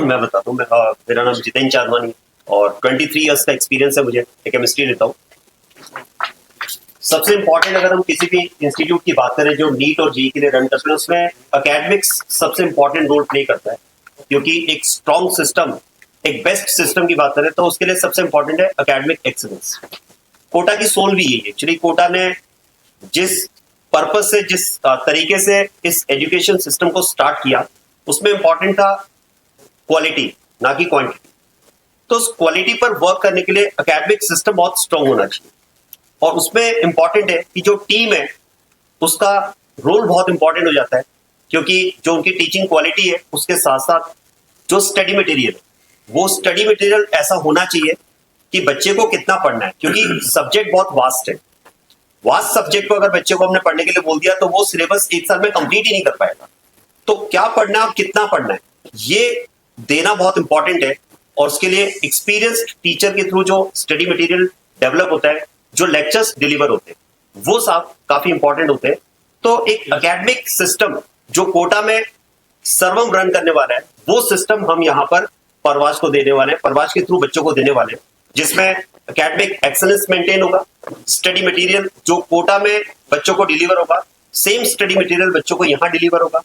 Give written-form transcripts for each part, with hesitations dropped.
मैं बताता हूँ। मेरा नाम जितेंद्र चांदवानी और 23 इयर्स का एक्सपीरियंस है मुझे, केमिस्ट्री लेता हूँ। सबसे इंपॉर्टेंट अगर हम किसी भी इंस्टीट्यूट की बात करें जो नीट और जेईई के लिए रन करते हैं, उसमें एकेडमिक्स सबसे इंपॉर्टेंट रोल प्ले करता है, क्योंकि एक स्ट्रॉन्ग सिस्टम, एक बेस्ट सिस्टम की बात करें तो उसके लिए सबसे इंपॉर्टेंट है एकेडमिक एक्सीलेंस। कोटा की सोल भी यही है। एक्चुअली कोटा ने जिस पर्पज से, जिस तरीके से इस एजुकेशन सिस्टम को स्टार्ट किया, उसमें इंपॉर्टेंट था क्वालिटी, ना कि क्वांटिटी। तो उस क्वालिटी पर वर्क करने के लिए एकेडमिक सिस्टम बहुत स्ट्रांग होना चाहिए, और उसमें इंपॉर्टेंट है कि जो टीम है उसका रोल बहुत इंपॉर्टेंट हो जाता है, क्योंकि जो उनकी टीचिंग क्वालिटी है उसके साथ साथ जो स्टडी मटेरियल है, वो स्टडी मटेरियल ऐसा होना चाहिए कि बच्चे को कितना पढ़ना है, क्योंकि सब्जेक्ट बहुत वास्ट है। वास्ट सब्जेक्ट को अगर बच्चे को हमने पढ़ने के लिए बोल दिया तो वो सिलेबस एक साल में कंप्लीट ही नहीं कर पाएगा। तो क्या पढ़ना है और कितना पढ़ना है, ये देना बहुत इंपॉर्टेंट है। और उसके लिए एक्सपीरियंस्ड टीचर के थ्रू जो स्टडी मटेरियल डेवलप होता है, जो लेक्चर्स डिलीवर होते हैं, वो सब काफी इंपॉर्टेंट होते हैं। तो एक एकेडमिक सिस्टम जो कोटा में सर्वम रन करने वाला है, वो सिस्टम हम यहाँ पर परवाज को देने वाले हैं, परवाज के थ्रू बच्चों को देने वाले हैं, जिसमें एकेडमिक एक्सेलेंस मेंटेन होगा। स्टडी मटेरियल जो कोटा में बच्चों को डिलीवर होगा, सेम स्टडी मटेरियल बच्चों को यहाँ डिलीवर होगा।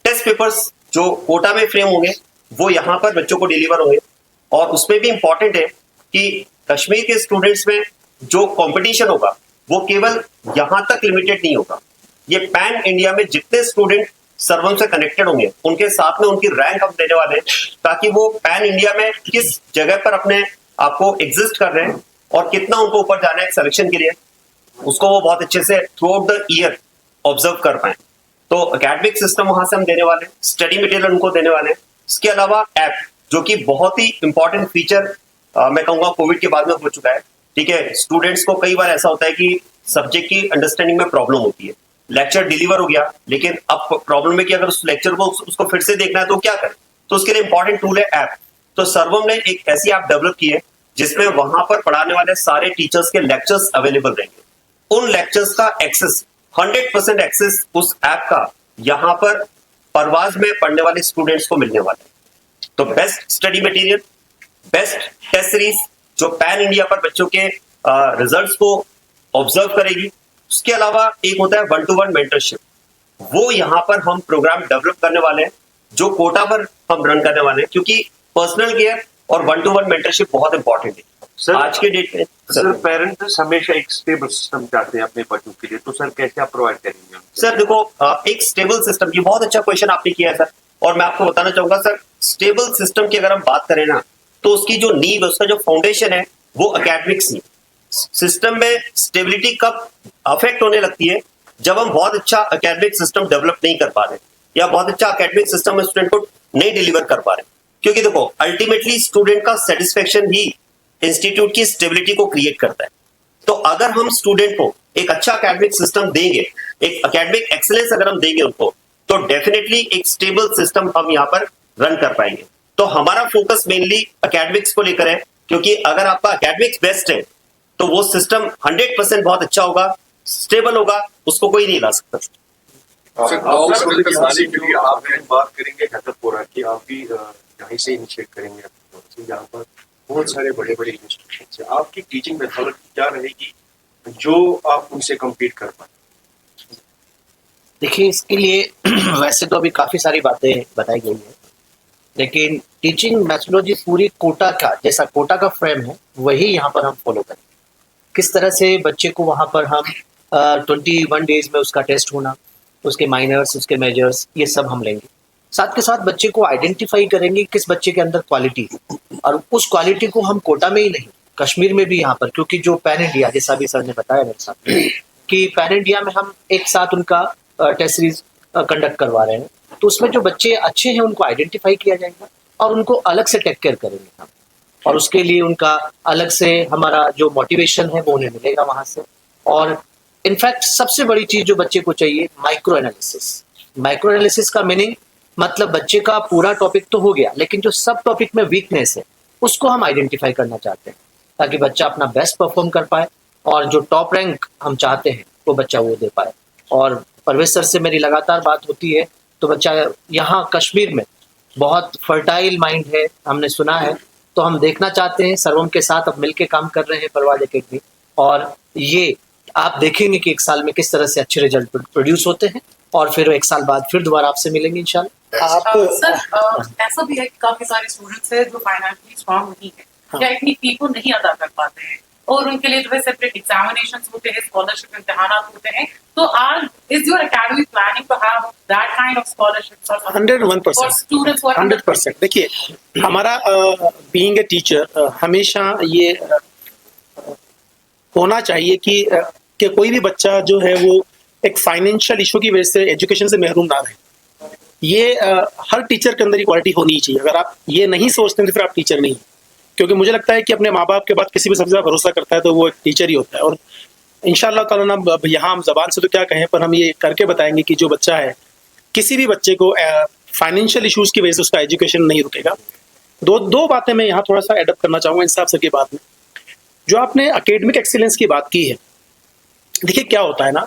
टेस्ट पेपर्स जो कोटा में फ्रेम होंगे वो यहाँ पर बच्चों को डिलीवर होंगे। और उसमें भी इंपॉर्टेंट है कि कश्मीर के स्टूडेंट्स में जो कंपटीशन होगा वो केवल यहाँ तक लिमिटेड नहीं होगा। ये पैन इंडिया में जितने स्टूडेंट सर्वम से कनेक्टेड होंगे उनके साथ में उनकी रैंक हम देने वाले हैं, ताकि वो पैन इंडिया में किस जगह पर अपने आपको एग्जिस्ट कर रहे हैं और कितना उनको ऊपर जाना है सिलेक्शन के लिए, उसको वो बहुत अच्छे से through out the year observe कर पाए। तो एकेडमिक सिस्टम वहां से हम देने वाले हैं, स्टडी मटेरियल उनको देने वाले हैं। इसके अलावा ऐप, जो कि बहुत ही इंपॉर्टेंट फीचर मैं कहूंगा कोविड के बाद में हो चुका है। ठीक है, स्टूडेंट्स को कई बार ऐसा होता है कि सब्जेक्ट की अंडरस्टैंडिंग में प्रॉब्लम होती है। लेक्चर डिलीवर हो गया, लेकिन अब प्रॉब्लम है कि अगर उस लेक्चर को उसको फिर से देखना है तो क्या करें। तो उसके लिए इंपॉर्टेंट टूल है ऐप। तो सर्वम ने एक ऐसी ऐप डेवलप की है जिसमें वहां पर पढ़ाने वाले सारे टीचर्स के लेक्चर्स अवेलेबल रहेंगे। उन लेक्चर्स का एक्सेस, 100% एक्सेस उस ऐप का यहाँ पर परवाज में पढ़ने वाले स्टूडेंट्स को मिलने वाला है। तो best study material, best test series जो पैन इंडिया पर बच्चों के रिजल्ट्स को ऑब्जर्व करेगी। उसके अलावा एक होता है 1-to-1 मेंटरशिप, वो यहाँ पर हम प्रोग्राम डेवलप करने वाले हैं जो कोटा पर हम रन करने वाले हैं, क्योंकि पर्सनल केयर और 1-to-1 मेंटरशिप बहुत इंपॉर्टेंट है सर आज के डेट में। सर पेरेंट्स हमेशा एक स्टेबल सिस्टम चाहते हैं अपने बच्चों के लिए, तो सर कैसे आप प्रोवाइड करेंगे? सर देखो, एक स्टेबल सिस्टम, ये बहुत अच्छा क्वेश्चन आपने किया है सर, और मैं आपको बताना चाहूंगा सर, स्टेबल सिस्टम की अगर हम बात करें ना, तो उसकी जो नींव, उसका जो फाउंडेशन है वो एकेडमिक्स ही। सिस्टम में स्टेबिलिटी कब अफेक्ट होने लगती है, जब हम बहुत अच्छा एकेडमिक सिस्टम डेवलप नहीं कर पा रहे, या बहुत अच्छा एकेडमिक सिस्टम स्टूडेंट को नहीं डिलीवर कर पा रहे। क्योंकि देखो, अल्टीमेटली स्टूडेंट का सेटिस्फेक्शन ही इंस्टीट्यूट की स्टेबिलिटी को क्रिएट करता है। तो अगर हम स्टूडेंट को एक अच्छा एकेडमिक सिस्टम देंगे, एक एकेडमिक एक्सीलेंस अगर हम देंगे उनको, तो डेफिनेटली एक स्टेबल सिस्टम हम यहाँ पर रन कर पाएंगे। तो हमारा फोकस मेनली एकेडमिक्स को लेकर है, क्योंकि अगर आपका एकेडमिक्स बेस्ट है तो वो सिस्टम 100% बहुत अच्छा होगा, स्टेबल होगा, उसको कोई नहीं ला सकता। आपने बात करेंगे घटकपुरा की, आप भी यहीं से इनिशिएट करेंगे, यहाँ पर बहुत सारे बड़े बड़े इंस्टीट्यूशन है। आपकी टीचिंग मेथोडोलॉजी क्या रहेगी जो आप उनसे कम्पीट कर पाए? देखिए, इसके लिए वैसे तो अभी काफ़ी सारी बातें बताई गई हैं, लेकिन टीचिंग मेथोडोलॉजी पूरी कोटा का, जैसा कोटा का फ्रेम है वही यहाँ पर हम फॉलो करेंगे। किस तरह से बच्चे को वहाँ पर हम 21 डेज में उसका टेस्ट होना, उसके माइनर्स, उसके मेजर्स, ये सब हम लेंगे। साथ के साथ बच्चे को आइडेंटिफाई करेंगे किस बच्चे के अंदर क्वालिटी है, और उस क्वालिटी को हम कोटा में ही नहीं, कश्मीर में भी यहाँ पर, क्योंकि जो पैन इंडिया, जैसा भी सर ने बताया मेरे साथ कि पैन इंडिया में हम एक साथ उनका टेस्ट सीरीज कंडक्ट करवा रहे हैं, तो उसमें जो बच्चे अच्छे हैं उनको आइडेंटिफाई किया जाएगा और उनको अलग से टेक केयर करेंगे हम, और उसके लिए उनका अलग से हमारा जो मोटिवेशन है वो उन्हें मिलेगा वहाँ से। और इनफैक्ट सबसे बड़ी चीज़ जो बच्चे को चाहिए, माइक्रो एनालिसिस। माइक्रो एनालिसिस का मीनिंग मतलब बच्चे का पूरा टॉपिक तो हो गया, लेकिन जो सब टॉपिक में वीकनेस है उसको हम आइडेंटिफाई करना चाहते हैं, ताकि बच्चा अपना बेस्ट परफॉर्म कर पाए और जो टॉप रैंक हम चाहते हैं वो बच्चा वो दे पाए। और परवेज सर से मेरी लगातार बात होती है, तो बच्चा यहाँ कश्मीर में बहुत फर्टाइल माइंड है, हमने सुना है। तो हम देखना चाहते हैं, सर्वम के साथ अब मिलके काम कर रहे हैं परवाज एकेडमी, और ये आप देखेंगे कि एक साल में किस तरह से अच्छे रिजल्ट प्रोड्यूस होते हैं, और फिर एक साल बाद फिर दोबारा आपसे मिलेंगे इंशाल्लाह। सर ऐसा भी है कि काफी सारे स्टूडेंट्स हैं जो फाइनेंशियली स्ट्रांग नहीं है या इतनी फी को नहीं अदा कर पाते हैं, और उनके लिए जो है सेपरेट एग्जामिनेशंस होते हैं, स्कॉलरशिप इम्तिहानात होते हैं। तो आज is your academy planning to have that kind of scholarships और 101%, स्टूडेंट्स 100%। देखिए, हमारा बीइंग ए टीचर हमेशा ये होना चाहिए कि कोई भी बच्चा जो है वो एक फाइनेंशियल इशू की वजह से एजुकेशन से महरूम ना रहे। ये हर टीचर के अंदर ये क्वालिटी होनी ही चाहिए। अगर आप ये नहीं सोचते तो फिर आप टीचर नहीं, क्योंकि मुझे लगता है कि अपने माँ बाप के बाद किसी भी सबसे ज़्यादा भरोसा करता है तो वो एक टीचर ही होता है। और इंशाअल्लाह ताला ना, अब यहाँ हम ज़बान से तो क्या कहें, पर हम ये करके बताएंगे कि जो बच्चा है, किसी भी बच्चे को फाइनेंशियल इशूज़ की वजह से उसका एजुकेशन नहीं रुकेगा। दो बातें मैं यहाँ थोड़ा सा एडप्ट करना चाहूँगा इंसाफ सर की बात में। जो आपने एकेडमिक एक्सीलेंस की बात की है, देखिए क्या होता है ना,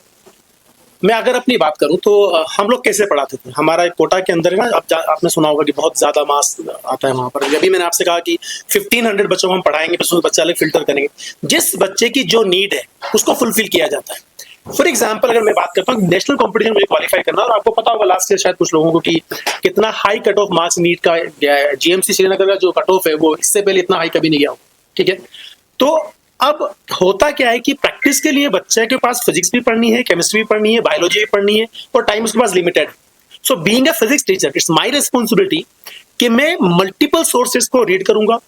मैं अगर अपनी बात करूं तो हम लोग कैसे पढ़ाते थे। हमारा कोटा के अंदर ना, आपने सुना होगा कि बहुत ज़्यादा मार्क्स आता है वहाँ पर। अभी मैंने आपसे कहा कि 1500 बच्चों को हम पढ़ाएंगे, फिर उसमें बच्चा अलग फिल्टर करेंगे। जिस बच्चे की जो नीड है उसको फुलफिल किया जाता है। फॉर एग्जाम्पल, अगर मैं बात करता हूँ नेशनल कॉम्पिटिशन मुझे क्वालिफाई करना, और आपको पता होगा लास्ट ईयर शायद कुछ लोगों को कि कितना high cut off marks NEET का गया है। GMC श्रीनगर का जो कट ऑफ है वो इससे पहले इतना हाई कभी नहीं गया हो, ठीक है। तो अब होता क्या है कि प्रैक्टिस के लिए बच्चे के पास फिजिक्स भी पढ़नी है, केमिस्ट्री भी पढ़नी है, बायोलॉजी भी पढ़नी है, और टाइम उसके पास लिमिटेड है। So being a physics teacher, it's my responsibility कि मैं मल्टीपल सोर्सेज को रीड करूंगा।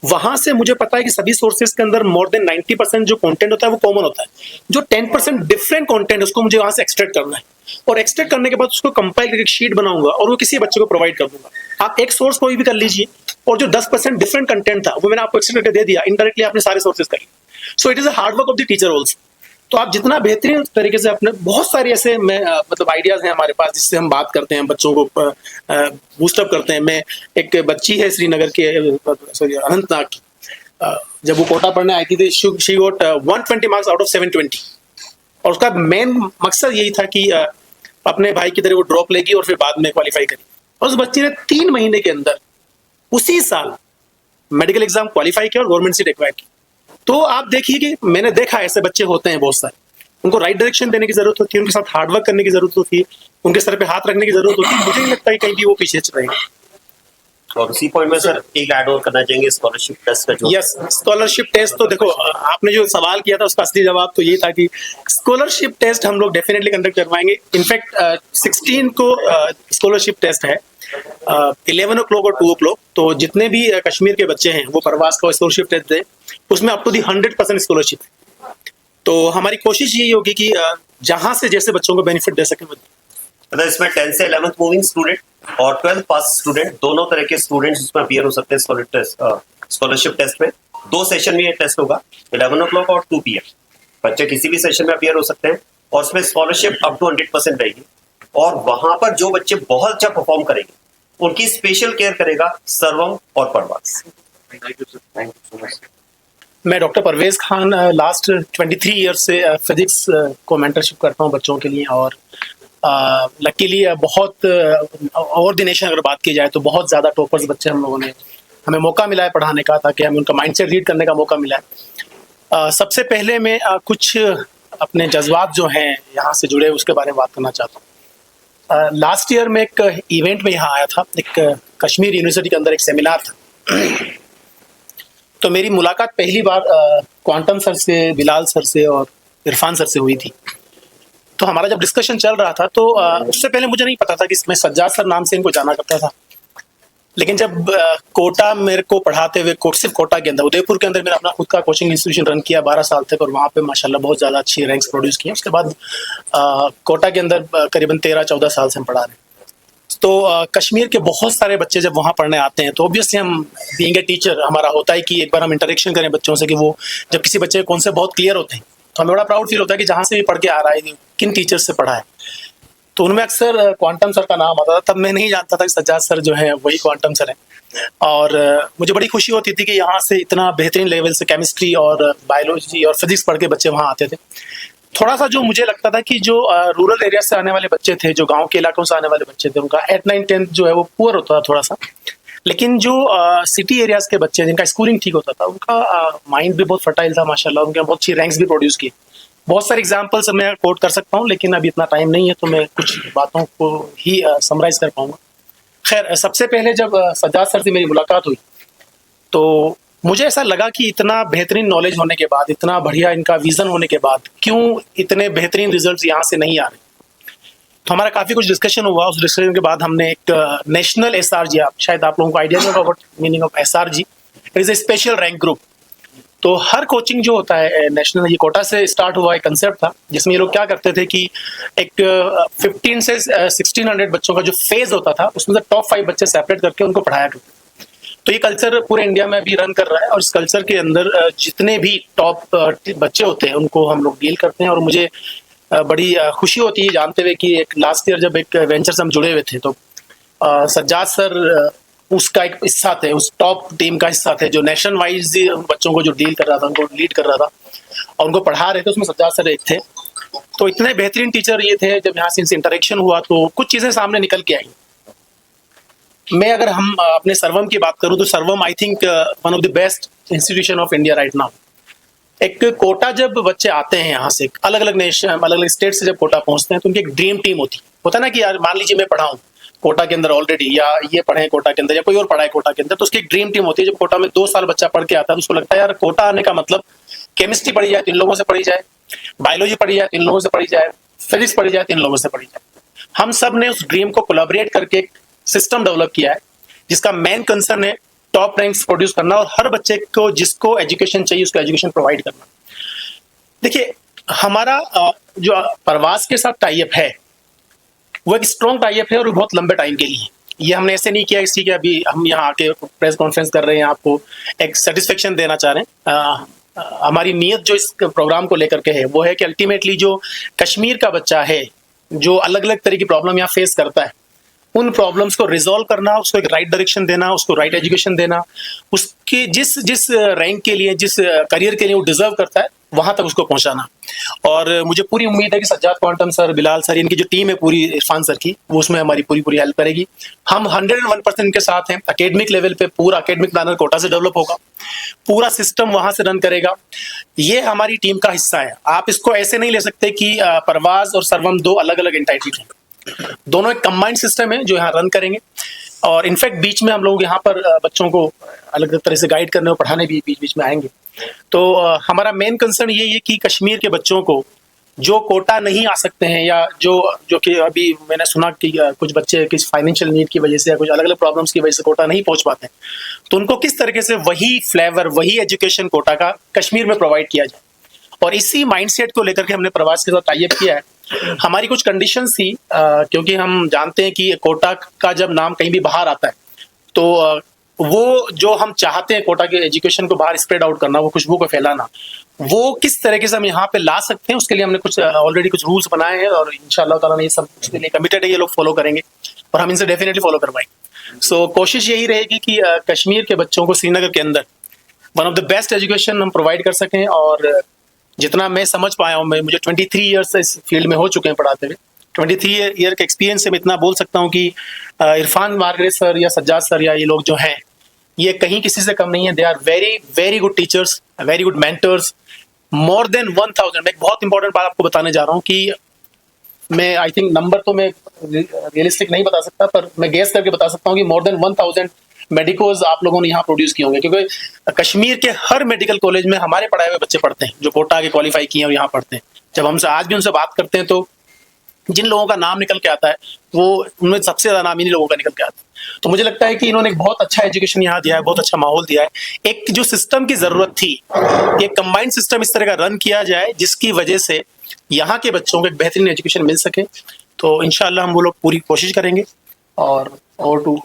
वहां से मुझे पता है कि सभी सोर्सेज के अंदर मोर देन 90% जो कंटेंट होता है वो कॉमन होता है। जो 10% डिफरेंट कंटेंट उसको मुझे वहां से एक्सट्रैक्ट करना है, और एक्सट्रैक्ट करने के बाद उसको कंपाइल करके एक शीट बनाऊंगा और वो किसी बच्चे को प्रोवाइड कर दूंगा। आप एक सोर्स कोई भी कर लीजिए, और जो 10% डिफरेंट कंटेंट था वो मैंने आपको एक्सट्रैक्ट करके दे दिया, इनडायरेक्टली आपने सारे सोर्सेज कर लिए। So it is a hard work of the teacher also. तो आप जितना बेहतरीन तरीके से अपने, बहुत सारे ऐसे मतलब आइडियाज हैं हमारे पास जिससे हम बात करते हैं, बच्चों को बूस्टअप करते हैं। मैं एक बच्ची है श्रीनगर के, सॉरी अनंतनाग की, जब वो कोटा पढ़ने आई थी she got 120 marks out of 720, और उसका मेन मकसद यही था कि अपने भाई की तरह वो ड्रॉप लेगी और फिर बाद में क्वालिफाई करी। और उस बच्ची ने 3 महीने के अंदर उसी साल मेडिकल एग्जाम क्वालिफाई किया और गवर्नमेंट सीट एक्वायर की। तो आप देखिए कि मैंने देखा ऐसे बच्चे होते हैं बहुत सारे, उनको राइट डायरेक्शन देने की जरूरत होती है, उनके साथ हार्डवर्क करने की जरूरत होती है, उनके सर पे हाथ रखने की जरूरत होती है। मुझे नहीं लगता कि कहीं भी वो पीछे चल रहे हैं। और उसी पॉइंट में सर एक ऐड और करना चाहेंगे स्कॉलरशिप टेस्ट का जो यस, स्कॉलरशिप टेस्ट तो देखो, आपने जो सवाल किया था उसका असली जवाब तो ये था कि स्कॉलरशिप टेस्ट हम लोग डेफिनेटली कंडक्ट करवाएंगे। इनफैक्ट 16 को स्कॉलरशिप टेस्ट है, 11 o'clock और 2 o'clock। तो जितने भी कश्मीर के बच्चे हैं वो परवास का स्कॉलरशिप टेस्ट दें, उसमें अप टू दी 100% स्कॉलरशिप। तो हमारी कोशिश यही होगी कि जहां से जैसे बच्चों को बेनिफिट दे सकें। मतलब इसमें 10 से 11th मूविंग स्टूडेंट और 12th पास स्टूडेंट, दोनों तरह के स्टूडेंट्स इसमें अपीयर हो सकते हैं स्कॉलरशिप टेस्ट में। 2 सेशन में ये टेस्ट होगा, 11 o'clock और 2 PM। बच्चे किसी भी सेशन में अपीयर हो सकते हैं, और उसमें स्कॉलरशिप अप टू 100% रहेगी। और वहां पर जो बच्चे बहुत अच्छा परफॉर्म करेंगे उनकी स्पेशल केयर करेगा सर्वम और Parvas. Thank you so much. मैं doctor Parvez Khan last 23 years से फिजिक्स को मेंटरशिप करता हूँ बच्चों के लिए। और लकीली बहुत ओवर द नेशन अगर बात की जाए तो बहुत ज़्यादा टॉपर्स बच्चे हम लोगों ने, हमें मौका मिला है पढ़ाने का, ताकि हमें उनका माइंडसेट रीड करने का मौका मिला है। सबसे पहले मैं कुछ अपने जज्बात जो हैं यहाँ से जुड़े उसके बारे में बात करना चाहता हूँ। लास्ट ईयर में एक इवेंट में यहाँ आया था, एक कश्मीर यूनिवर्सिटी के अंदर एक सेमिनार था। तो मेरी मुलाकात पहली बार क्वांटम सर से, बिलाल सर से और इरफान सर से हुई थी। तो हमारा जब डिस्कशन चल रहा था तो उससे पहले मुझे नहीं पता था कि मैं सज्जाद सर नाम से इनको जाना करता था। लेकिन जब कोटा मेरे को पढ़ाते हुए, सिर्फ कोटा के अंदर, उदयपुर के अंदर मेरा अपना खुद का कोचिंग इंस्टीट्यूशन रन किया 12 साल तक, और वहाँ पे माशाल्लाह बहुत ज़्यादा अच्छी रैंक्स प्रोड्यूस किए। उसके बाद कोटा के अंदर करीबन 13-14 साल से हम पढ़ा रहे हैं। तो कश्मीर के बहुत सारे बच्चे जब वहाँ पढ़ने आते हैं तो ऑब्वियसली हम बीइंग ए टीचर हमारा होता है कि एक बार हम इंटरेक्शन करें बच्चों से, कि वो जब किसी बच्चे के कॉन्सेप्ट बहुत क्लियर होते हैं तो हमें बड़ा प्राउड फील होता है कि जहाँ से भी पढ़ के आ रहा है किन टीचर से पढ़ा है। तो उनमें अक्सर क्वांटम सर का नाम आता था। तब मैं नहीं जानता था कि सज्जाद सर जो है वही क्वांटम सर हैं। और मुझे बड़ी खुशी होती थी कि यहाँ से इतना बेहतरीन लेवल से केमिस्ट्री और बायोलॉजी और फिजिक्स पढ़ के बच्चे वहाँ आते थे। थोड़ा सा जो मुझे लगता था कि जो रूरल एरिया से आने वाले बच्चे थे, जो गांव के इलाकों से आने वाले बच्चे थे, उनका 8, 9, 10 जो है वो पुअर होता था थोड़ा सा। लेकिन जो सिटी एरियाज के बच्चे जिनका स्कूलिंग ठीक होता था, उनका माइंड भी बहुत फर्टाइल था माशाल्लाह, उनके बहुत अच्छी रैंक्स भी प्रोड्यूस की। बहुत सारे एग्जाम्पल्स मैं कोट कर सकता हूँ, लेकिन अभी इतना टाइम नहीं है तो मैं कुछ बातों को ही समराइज कर पाऊंगा। खैर, सबसे पहले जब सज्जाद सर से मेरी मुलाकात हुई तो मुझे ऐसा लगा कि इतना बेहतरीन नॉलेज होने के बाद, इतना बढ़िया इनका विजन होने के बाद, क्यों इतने बेहतरीन रिजल्ट्स यहाँ से नहीं आ रहे। तो हमारा काफ़ी कुछ डिस्कशन हुआ। उस डिस्कशन के बाद हमने एक नेशनल SRG, शायद आप लोगों को आइडिया नहीं होगा what meaning of SRG, it is a special rank group. तो हर कोचिंग जो होता है नेशनल, ये कोटा से स्टार्ट हुआ एक कंसेप्ट था, जिसमें ये लोग क्या करते थे कि एक 15 से 1600 बच्चों का जो फेज होता था, उसमें से टॉप 5 बच्चे सेपरेट करके उनको पढ़ाया करते। तो ये कल्चर पूरे इंडिया में अभी रन कर रहा है, और इस कल्चर के अंदर जितने भी टॉप बच्चे होते हैं उनको हम लोग डील करते हैं। और मुझे बड़ी खुशी होती है जानते हुए कि एक लास्ट ईयर जब एक वेंचर से हम जुड़े हुए थे, तो सज्जाद सर उसका एक हिस्सा थे, उस टॉप टीम का हिस्सा थे, जो नेशन वाइज उन बच्चों को जो डील कर रहा था, उनको लीड कर रहा था और उनको पढ़ा रहे थे। उसमें सज्जाद सर एक थे। तो इतने बेहतरीन टीचर ये थे, जब यहाँ से इनसे इंटरेक्शन हुआ तो कुछ चीज़ें सामने निकल के आई। मैं अगर हम अपने सर्वम की बात करूं तो सर्वम I think one of the best institution of India right now. एक कोटा जब बच्चे आते हैं यहाँ से, अलग अलग नेशन, अलग अलग स्टेट से जब कोटा पहुंचते हैं, तो उनकी एक ड्रीम टीम होता है ना कि यार मान लीजिए मैं पढ़ाऊँ कोटा के अंदर ऑलरेडी, या ये पढ़े कोटा के अंदर, या कोई और पढ़ा है कोटा के अंदर, तो उसकी एक ड्रीम टीम होती है। जब कोटा में 2 साल बच्चा पढ़ के आता है तो उसको लगता है यार कोटा आने का मतलब केमिस्ट्री पढ़ी जाए 3 लोगों से पढ़ी जाए, बायोलॉजी पढ़ी जाए 3 लोगों से पढ़ी जाए, फिजिक्स पढ़ी जाए 3 लोगों से पढ़ी जाए। हम सब ने उस ड्रीम को कोलैबोरेट करके एक सिस्टम डेवलप किया है, जिसका मेन कंसर्न है टॉप रैंक्स प्रोड्यूस करना और हर बच्चे को जिसको एजुकेशन चाहिए उसको एजुकेशन प्रोवाइड करना। देखिए, हमारा जो प्रवास के साथ टाई अप है वो एक स्ट्रॉन्ग टाई अप है और बहुत लंबे टाइम के लिए। ये हमने ऐसे नहीं किया इसलिए कि अभी हम यहाँ आके प्रेस कॉन्फ्रेंस कर रहे हैं, आपको एक सेटिस्फेक्शन देना चाह रहे हैं। हमारी नीयत जो इस प्रोग्राम को लेकर के है वो है कि अल्टीमेटली जो कश्मीर का बच्चा है, जो अलग अलग तरह की प्रॉब्लम यहाँ फेस करता है, उन प्रॉब्लम्स को रिजॉल्व करना, उसको एक राइट डायरेक्शन देना, उसको राइट एजुकेशन देना, उसके जिस रैंक के लिए, जिस करियर के लिए वो डिजर्व करता है, वहां तक उसको पहुंचाना। और मुझे पूरी उम्मीद है कि Sajjad quantum sir, Bilal sir, इनकी जो टीम है पूरी, इरफान सर की, वो उसमें हमारी पूरी हेल्प करेगी। हम 101% इनके साथ हैं। एकेडमिक लेवल पे पूरा एकेडमिक प्लानर कोटा से डेवलप होगा, पूरा सिस्टम वहां से रन करेगा। ये हमारी टीम का हिस्सा है। आप इसको ऐसे नहीं ले सकते कि परवाज और सर्वम 2 अलग अलग एंटाइटीज हैं। दोनों एक कंबाइंड सिस्टम है जो यहाँ रन करेंगे। और इनफैक्ट बीच में हम लोग यहाँ पर बच्चों को अलग अलग तरह से गाइड करने और पढ़ाने भी बीच में आएंगे। तो हमारा मेन कंसर्न ये है कि कश्मीर के बच्चों को जो कोटा नहीं आ सकते हैं, या जो कि अभी मैंने सुना कि कुछ बच्चे किस फाइनेंशियल नीड की वजह से या कुछ अलग अलग प्रॉब्लम्स की वजह से कोटा नहीं पहुंच पाते, तो उनको किस तरीके से वही फ्लेवर, वही एजुकेशन कोटा का कश्मीर में प्रोवाइड किया जाए। और इसी माइंडसेट को लेकर के हमने प्रवास के साथ टाई अप किया है। हमारी कुछ कंडीशंस थी, क्योंकि हम जानते हैं कि कोटा का जब नाम कहीं भी बाहर आता है तो वो जो हम चाहते हैं कोटा के एजुकेशन को बाहर स्प्रेड आउट करना, वो खुशबू को फैलाना, वो किस तरीके से हम यहाँ पे ला सकते हैं, उसके लिए हमने कुछ ऑलरेडी कुछ रूल्स बनाए हैं और इंशाअल्लाह ताला ये सब उसके लिए कमिटेड है। ये लोग फॉलो करेंगे और हम इनसे डेफिनेटली फॉलो करवाएंगे। सो कोशिश यही रहेगी कि कश्मीर के बच्चों को श्रीनगर के अंदर one of the best education हम प्रोवाइड कर सकें। और जितना मैं समझ पाया हूँ, मुझे 23 ईयर्स इस फील्ड में हो चुके हैं पढ़ाते हुए। 23 ईयर के एक्सपीरियंस से मैं इतना बोल सकता हूँ कि इरफान मार्गरेट सर या सज्जाद सर या ये लोग जो हैं, ये कहीं किसी से कम नहीं है। They are very very good teachers, very good mentors, more than 1000। मैं एक बहुत इंपॉर्टेंट बात आपको बताने जा रहा हूँ कि मैं आई थिंक नंबर तो मैं रियलिस्टिक नहीं बता सकता, पर मैं गेस करके बता सकता हूँ कि मोर देन 1000 मेडिकोज आप लोगों ने यहाँ प्रोड्यूस किए होंगे। क्योंकि कश्मीर के हर मेडिकल कॉलेज में हमारे पढ़ाए हुए बच्चे पढ़ते हैं, जो कोटा के क्वालिफाई किए हैं और यहाँ पढ़ते हैं। जब हमसे आज भी उनसे बात करते हैं तो जिन लोगों का नाम निकल के आता है, वो उनमें सबसे ज्यादा नाम इन्हीं लोगों का निकल के आता है। तो मुझे लगता है कि इन्होंने एक बहुत अच्छा एजुकेशन यहाँ दिया है, बहुत अच्छा माहौल दिया है। एक जो सिस्टम की जरूरत थी, एक कंबाइंड सिस्टम इस तरह का रन किया जाए जिसकी वजह से यहाँ के बच्चों को एक बेहतरीन एजुकेशन मिल सके। तो इंशाल्लाह हम वो लोग पूरी कोशिश करेंगे। और टू